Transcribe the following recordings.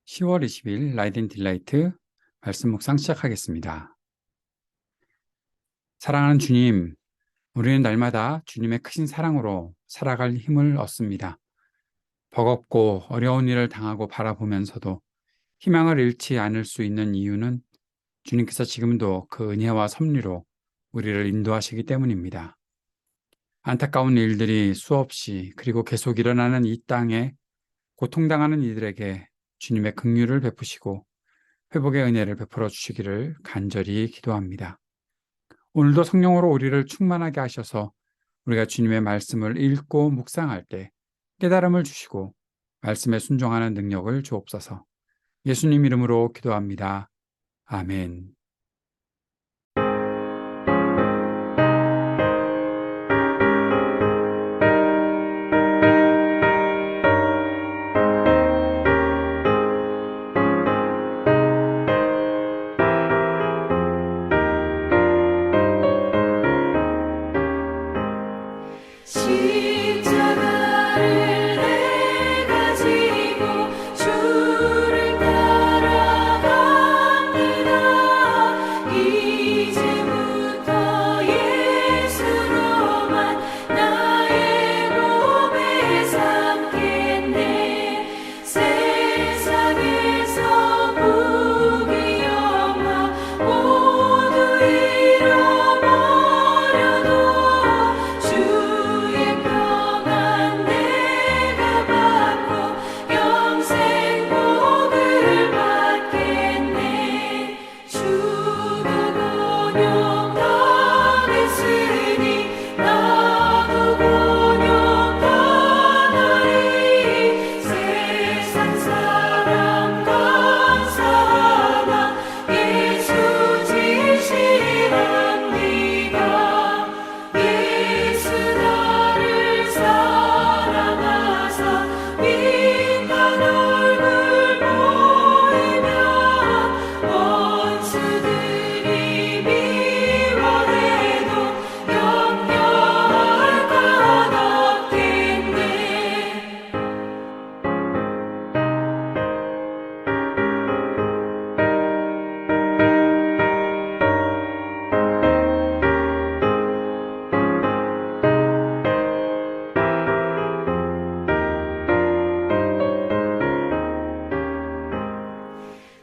10월 20일 라이드 앤 딜라이트 말씀 묵상 시작하겠습니다. 사랑하는 주님, 우리는 날마다 주님의 크신 사랑으로 살아갈 힘을 얻습니다. 버겁고 어려운 일을 당하고 바라보면서도 희망을 잃지 않을 수 있는 이유는 주님께서 지금도 그 은혜와 섭리로 우리를 인도하시기 때문입니다. 안타까운 일들이 수없이 그리고 계속 일어나는 이 땅에 고통당하는 이들에게 주님의 긍휼을 베푸시고 회복의 은혜를 베풀어 주시기를 간절히 기도합니다. 오늘도 성령으로 우리를 충만하게 하셔서 우리가 주님의 말씀을 읽고 묵상할 때 깨달음을 주시고 말씀에 순종하는 능력을 주옵소서. 예수님 이름으로 기도합니다. 아멘. 십자가를 내가 지고 주를 따라갑니다. 이제부터 예수로만 나의 몸에 삼겠네. 세상에서 부귀 영화 모두 잃어버려도 주의 평안 내가 받고 영생 복을 받겠네. 주도 곤욕당했으니 나도 곤욕당하리. 세상 사랑 감사하나 예수 진실합니다. 예수 나를 사랑하사 빛난 얼굴 보이며 원수들이 미워해도 염려할 것 없겠네.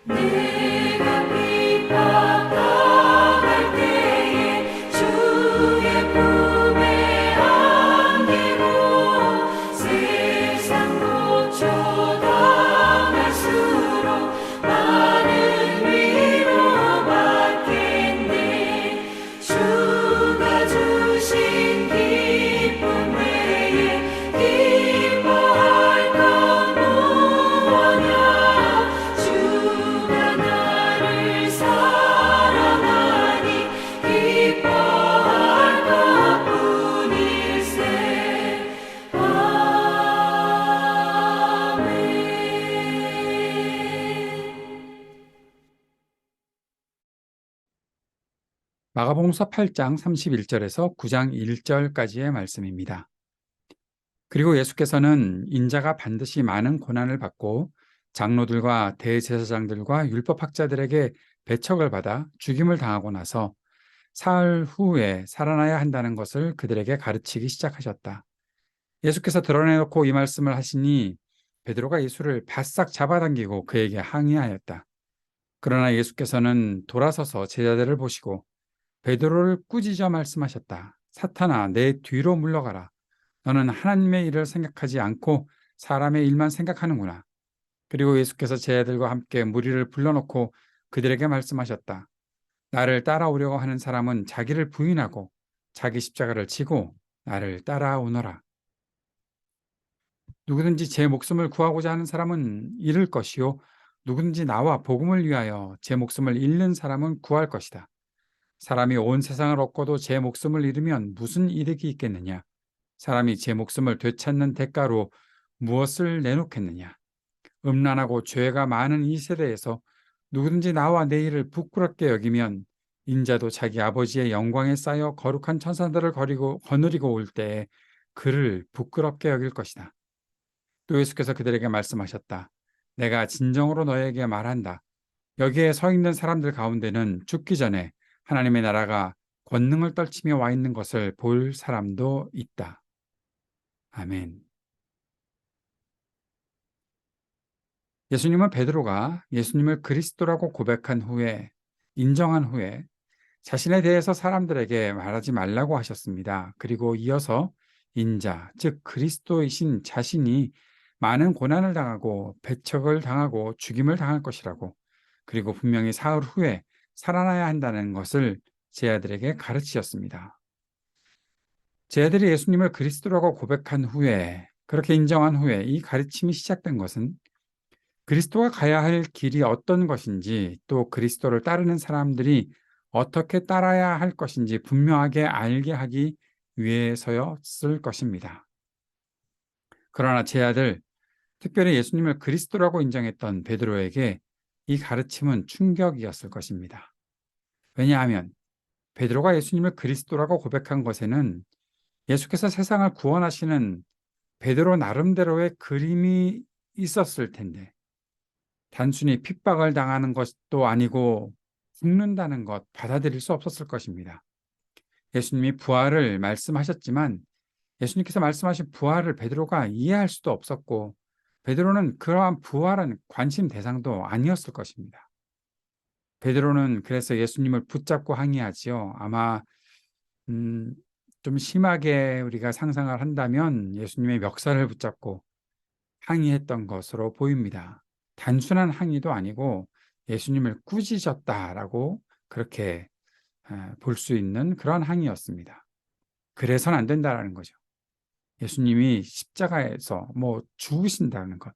내가 핍박당할 때에 주의 품에 안기고 세상 고초당할수록 많은 위로 받겠네. 주가 주신 기쁨 외에 기뻐할 건 무엇냐. 주가 나를 사랑하니 기뻐할 것뿐일세. 아멘. 마가복음서 8장 31절에서 9장 1절까지의 말씀입니다. 그리고 예수께서는 인자가 반드시 많은 고난을 받고 장로들과 대제사장들과 율법학자들에게 배척을 받아 죽임을 당하고 나서 사흘 후에 살아나야 한다는 것을 그들에게 가르치기 시작하셨다. 예수께서 드러내놓고 이 말씀을 하시니 베드로가 예수를 바싹 잡아당기고 그에게 항의하였다. 그러나 예수께서는 돌아서서 제자들을 보시고 베드로를 꾸짖어 말씀하셨다. 사탄아, 내 뒤로 물러가라. 너는 하나님의 일을 생각하지 않고 사람의 일만 생각하는구나. 그리고 예수께서 제자들과 함께 무리를 불러놓고 그들에게 말씀하셨다. 나를 따라오려고 하는 사람은 자기를 부인하고 자기 십자가를 지고 나를 따라오너라. 누구든지 제 목숨을 구하고자 하는 사람은 잃을 것이요 누구든지 나와 복음을 위하여 제 목숨을 잃는 사람은 구할 것이다. 사람이 온 세상을 얻고도 제 목숨을 잃으면 무슨 이득이 있겠느냐? 사람이 제 목숨을 되찾는 대가로 무엇을 내놓겠느냐? 음란하고 죄가 많은 이 세대에서 누구든지 나와 내 일을 부끄럽게 여기면 인자도 자기 아버지의 영광에 쌓여 거룩한 천사들을 거느리고 올 때에 그를 부끄럽게 여길 것이다. 또 예수께서 그들에게 말씀하셨다. 내가 진정으로 너에게 말한다. 여기에 서 있는 사람들 가운데는 죽기 전에 하나님의 나라가 권능을 떨치며 와 있는 것을 볼 사람도 있다. 아멘. 예수님은 베드로가 예수님을 그리스도라고 고백한 후에, 인정한 후에 자신에 대해서 사람들에게 말하지 말라고 하셨습니다. 그리고 이어서 인자, 즉 그리스도이신 자신이 많은 고난을 당하고 배척을 당하고 죽임을 당할 것이라고, 그리고 분명히 사흘 후에 살아나야 한다는 것을 제 아들에게 가르치셨습니다. 제 아들이 예수님을 그리스도라고 고백한 후에, 그렇게 인정한 후에 이 가르침이 시작된 것은 그리스도가 가야 할 길이 어떤 것인지, 또 그리스도를 따르는 사람들이 어떻게 따라야 할 것인지 분명하게 알게 하기 위해서였을 것입니다. 그러나 제 아들, 특별히 예수님을 그리스도라고 인정했던 베드로에게 이 가르침은 충격이었을 것입니다. 왜냐하면 베드로가 예수님을 그리스도라고 고백한 것에는 예수께서 세상을 구원하시는 베드로 나름대로의 그림이 있었을 텐데, 단순히 핍박을 당하는 것도 아니고 죽는다는 것 받아들일 수 없었을 것입니다. 예수님이 부활을 말씀하셨지만 예수님께서 말씀하신 부활을 베드로가 이해할 수도 없었고, 베드로는 그러한 부활은 관심 대상도 아니었을 것입니다. 베드로는 그래서 예수님을 붙잡고 항의하지요. 아마 좀 심하게 우리가 상상을 한다면 예수님의 멱살을 붙잡고 항의했던 것으로 보입니다. 단순한 항의도 아니고 예수님을 꾸짖었다라고 그렇게 볼 수 있는 그런 항의였습니다. 그래서는 안 된다라는 거죠. 예수님이 십자가에서 죽으신다는 것,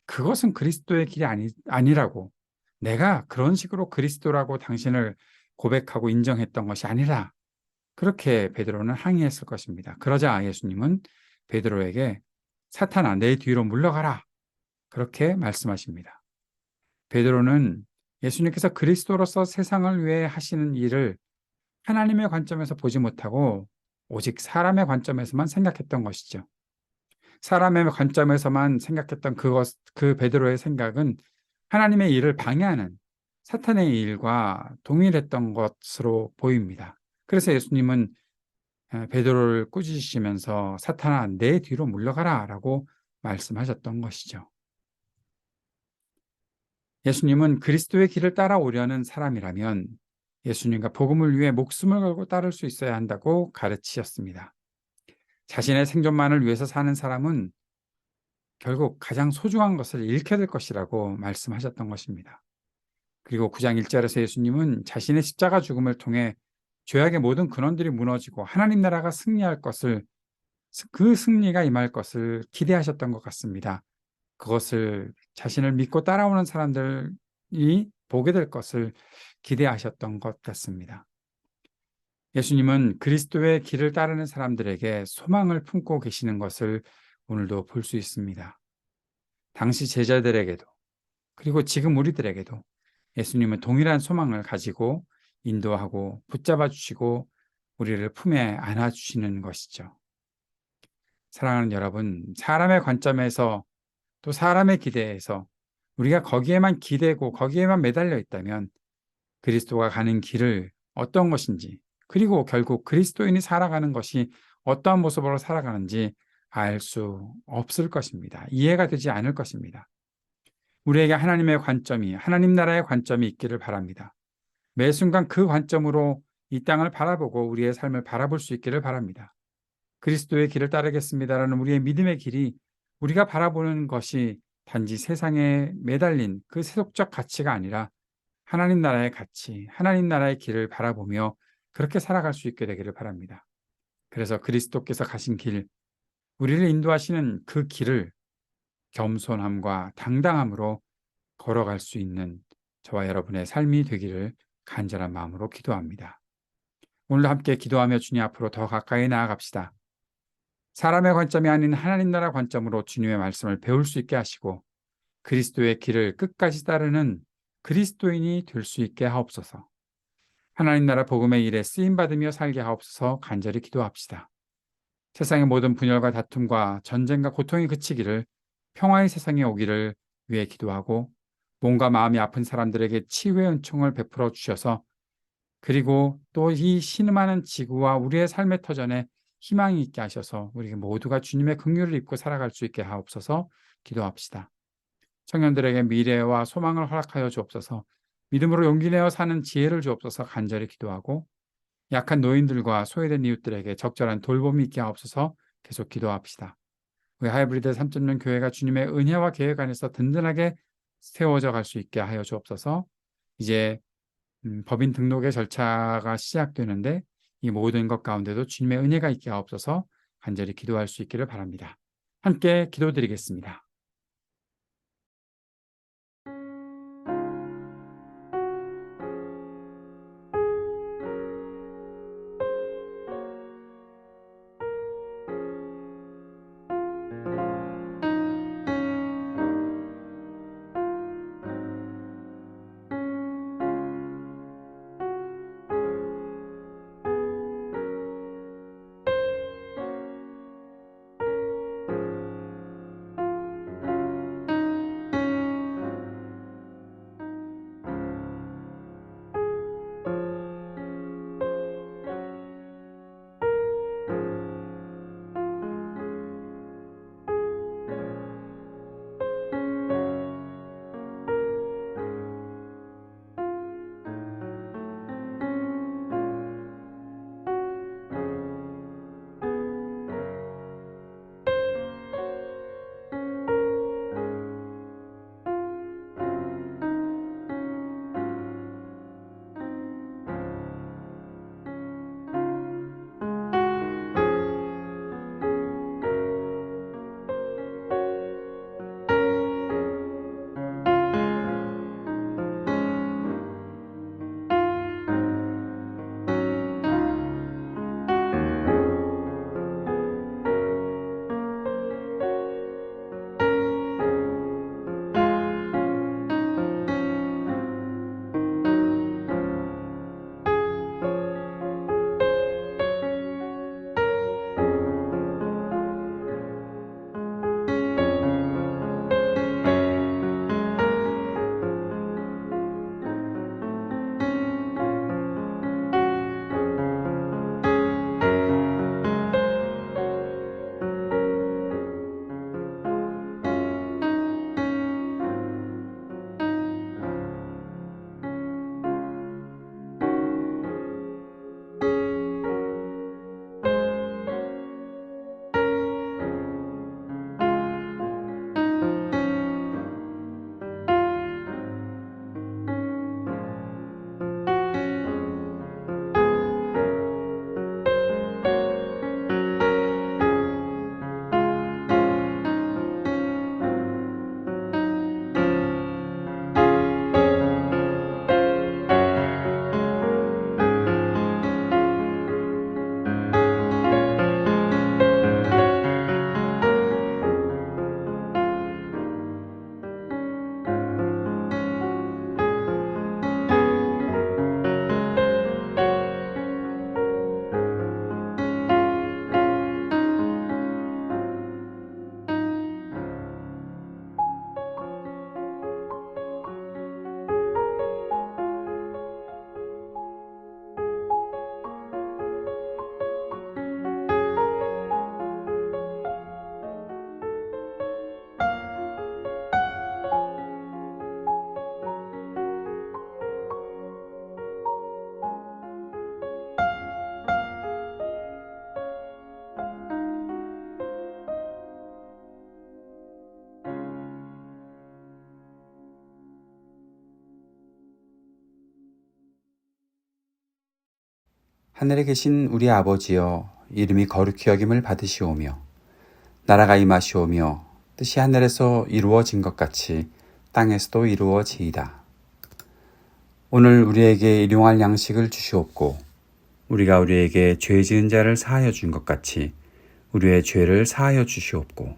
그것은 그리스도의 길이 아니라고, 내가 그런 식으로 그리스도라고 당신을 고백하고 인정했던 것이 아니라, 그렇게 베드로는 항의했을 것입니다. 그러자 예수님은 베드로에게 사탄아, 내 뒤로 물러가라, 그렇게 말씀하십니다. 베드로는 예수님께서 그리스도로서 세상을 위해 하시는 일을 하나님의 관점에서 보지 못하고 오직 사람의 관점에서만 생각했던 것이죠. 사람의 관점에서만 생각했던 그 베드로의 생각은 하나님의 일을 방해하는 사탄의 일과 동일했던 것으로 보입니다. 그래서 예수님은 베드로를 꾸짖으시면서 사탄아, 내 뒤로 물러가라 라고 말씀하셨던 것이죠. 예수님은 그리스도의 길을 따라오려는 사람이라면 예수님과 복음을 위해 목숨을 걸고 따를 수 있어야 한다고 가르치셨습니다. 자신의 생존만을 위해서 사는 사람은 결국 가장 소중한 것을 잃게 될 것이라고 말씀하셨던 것입니다. 그리고 9장 1절에서 예수님은 자신의 십자가 죽음을 통해 죄악의 모든 근원들이 무너지고 하나님 나라가 승리할 것을, 그 승리가 임할 것을 기대하셨던 것 같습니다. 그것을 자신을 믿고 따라오는 사람들이 보게 될 것을 기대하셨던 것 같습니다. 예수님은 그리스도의 길을 따르는 사람들에게 소망을 품고 계시는 것을 오늘도 볼 수 있습니다. 당시 제자들에게도, 그리고 지금 우리들에게도 예수님은 동일한 소망을 가지고 인도하고 붙잡아 주시고 우리를 품에 안아 주시는 것이죠. 사랑하는 여러분, 사람의 관점에서, 또 사람의 기대에서 우리가 거기에만 기대고 거기에만 매달려 있다면 그리스도가 가는 길을 어떤 것인지, 그리고 결국 그리스도인이 살아가는 것이 어떠한 모습으로 살아가는지 알 수 없을 것입니다. 이해가 되지 않을 것입니다. 우리에게 하나님의 관점이, 하나님 나라의 관점이 있기를 바랍니다. 매 순간 그 관점으로 이 땅을 바라보고 우리의 삶을 바라볼 수 있기를 바랍니다. 그리스도의 길을 따르겠습니다라는 우리의 믿음의 길이 우리가 바라보는 것이 단지 세상에 매달린 그 세속적 가치가 아니라 하나님 나라의 가치, 하나님 나라의 길을 바라보며 그렇게 살아갈 수 있게 되기를 바랍니다. 그래서 그리스도께서 가신 길, 우리를 인도하시는 그 길을 겸손함과 당당함으로 걸어갈 수 있는 저와 여러분의 삶이 되기를 간절한 마음으로 기도합니다. 오늘도 함께 기도하며 주님 앞으로 더 가까이 나아갑시다. 사람의 관점이 아닌 하나님 나라 관점으로 주님의 말씀을 배울 수 있게 하시고 그리스도의 길을 끝까지 따르는 그리스도인이 될 수 있게 하옵소서. 하나님 나라 복음의 일에 쓰임받으며 살게 하옵소서. 간절히 기도합시다. 세상의 모든 분열과 다툼과 전쟁과 고통이 그치기를, 평화의 세상에 오기를 위해 기도하고 몸과 마음이 아픈 사람들에게 치유의 은총을 베풀어 주셔서 그리고 또 이 신음하는 지구와 우리의 삶의 터전에 희망이 있게 하셔서 우리 모두가 주님의 긍휼을 입고 살아갈 수 있게 하옵소서. 기도합시다. 청년들에게 미래와 소망을 허락하여 주옵소서. 믿음으로 용기 내어 사는 지혜를 주옵소서. 간절히 기도하고 약한 노인들과 소외된 이웃들에게 적절한 돌봄이 있게 하옵소서. 계속 기도합시다. 우리 하이브리드 3.0 교회가 주님의 은혜와 계획 안에서 든든하게 세워져 갈 수 있게 하여 주옵소서. 이제 법인 등록의 절차가 시작되는데 이 모든 것 가운데도 주님의 은혜가 있게 하옵소서. 간절히 기도할 수 있기를 바랍니다. 함께 기도드리겠습니다. 하늘에 계신 우리 아버지여, 이름이 거룩히 여김을 받으시오며 나라가 임하시오며 뜻이 하늘에서 이루어진 것 같이 땅에서도 이루어지이다. 오늘 우리에게 일용할 양식을 주시옵고 우리가 우리에게 죄 지은 자를 사하여 준 것 같이 우리의 죄를 사하여 주시옵고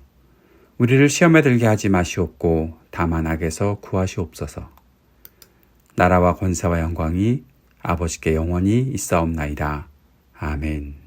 우리를 시험에 들게 하지 마시옵고 다만 악에서 구하시옵소서. 나라와 권세와 영광이 아버지께 영원히 있사옵나이다. 아멘.